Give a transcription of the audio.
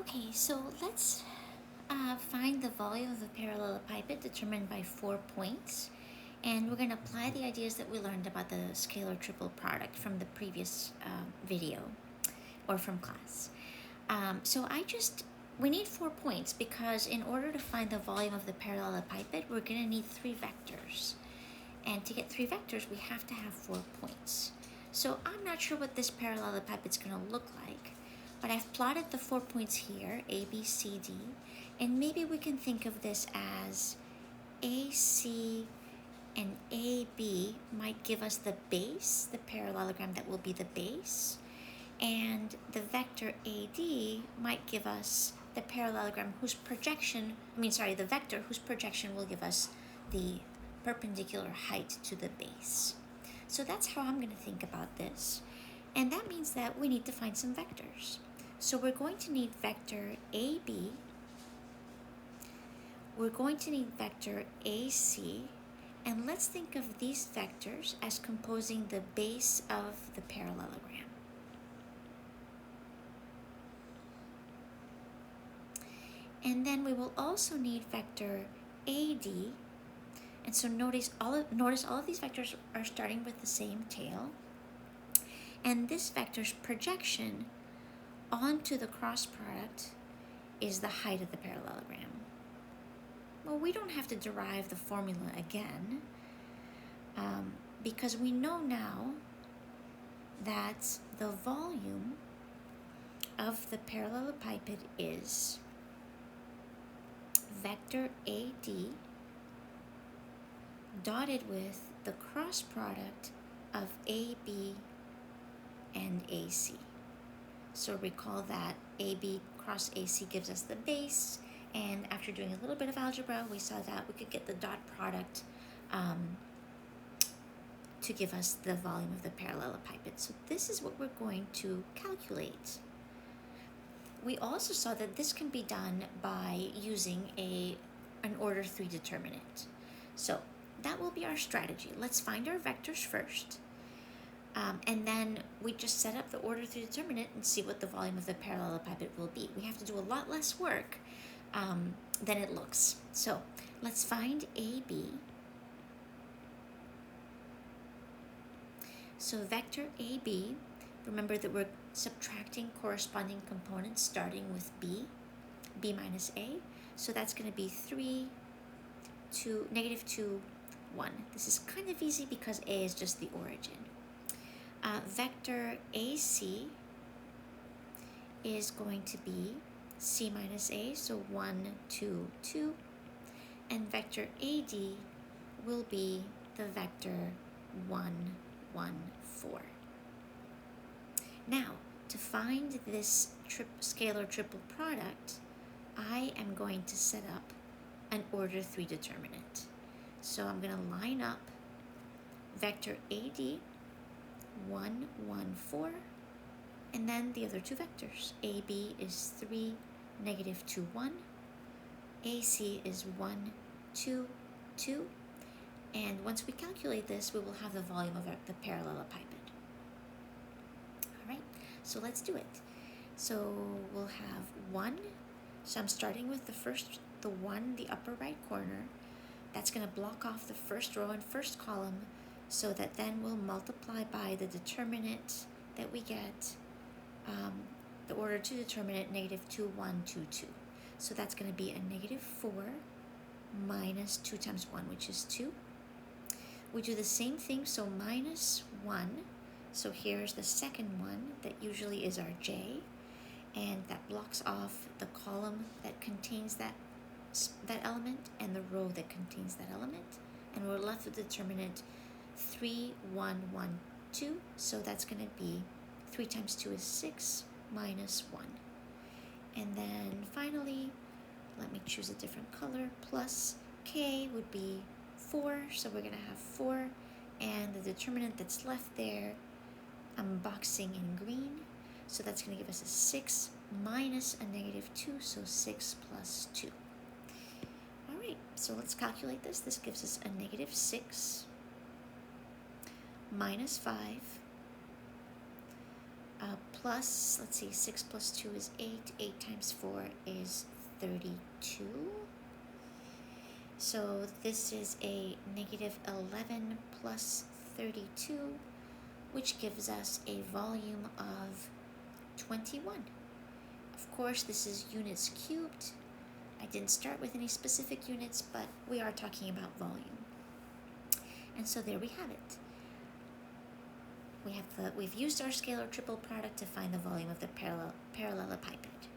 Okay, so let's find the volume of a parallelepiped determined by 4 points. And we're going to apply the ideas that we learned about the scalar triple product from the previous video or from class. We need 4 points because in order to find the volume of the parallelepiped, we're going to need 3 vectors. And to get 3 vectors, we have to have 4 points. So I'm not sure what this parallelepiped is going to look like, but I've plotted the 4 points here, A, B, C, D, and maybe we can think of this as AC and AB might give us the base, the parallelogram that will be the base, and the vector AD might give us the parallelogram the vector whose projection will give us the perpendicular height to the base. So that's how I'm going to think about this. And that means that we need to find some vectors. So we're going to need vector AB, we're going to need vector AC, and let's think of these vectors as composing the base of the parallelogram. And then we will also need vector AD, and so notice all of these vectors are starting with the same tail, and this vector's projection onto the cross product is the height of the parallelogram. Well, we don't have to derive the formula again because we know now that the volume of the parallelepiped is vector AD dotted with the cross product of AB and AC. So recall that AB cross AC gives us the base, and after doing a little bit of algebra, we saw that we could get the dot product to give us the volume of the parallelepiped. So this is what we're going to calculate. We also saw that this can be done by using an order 3 determinant. So that will be our strategy. Let's find our vectors first. And then we just set up the order 3 determinant and see what the volume of the parallelepiped will be. We have to do a lot less work than it looks. So let's find AB. So vector AB, remember that we're subtracting corresponding components starting with B minus A. So that's going to be 3, 2, negative 2, 1. This is kind of easy because A is just the origin. Vector AC is going to be C minus A, so 1, 2, 2. And vector AD will be the vector 1, 1, 4. Now, to find this scalar triple product, I am going to set up an order 3 determinant. So I'm going to line up vector AD, 1, 1, 4, and then the other 2 vectors. AB is 3, negative 2, 1. AC is 1, 2, 2. And once we calculate this, we will have the volume of the parallelepiped. All right, so let's do it. So we'll have 1. So I'm starting with the 1, the upper right corner. That's going to block off the first row and first column, so that then we'll multiply by the determinant that we get, the order 2 determinant, negative 2, 1, 2, 2. So that's going to be a negative 4 minus 2 times 1, which is 2. We do the same thing, so minus 1. So here's the second one that usually is our J, and that blocks off the column that contains that element and the row that contains that element. And we're left with the determinant 3, 1, 1, 2. So that's going to be 3 times 2 is 6 minus 1. And then finally, let me choose a different color, plus K would be 4. So we're going to have 4. And the determinant that's left there, I'm boxing in green. So that's going to give us a 6 minus a negative 2. So 6 plus 2. All right, so let's calculate this. This gives us a negative 6 minus 5 plus, let's see, 6 plus 2 is 8. 8 times 4 is 32. So this is a negative 11 plus 32, which gives us a volume of 21. Of course, this is units cubed. I didn't start with any specific units, but we are talking about volume. And so there we have it. We've used our scalar triple product to find the volume of the parallelepiped.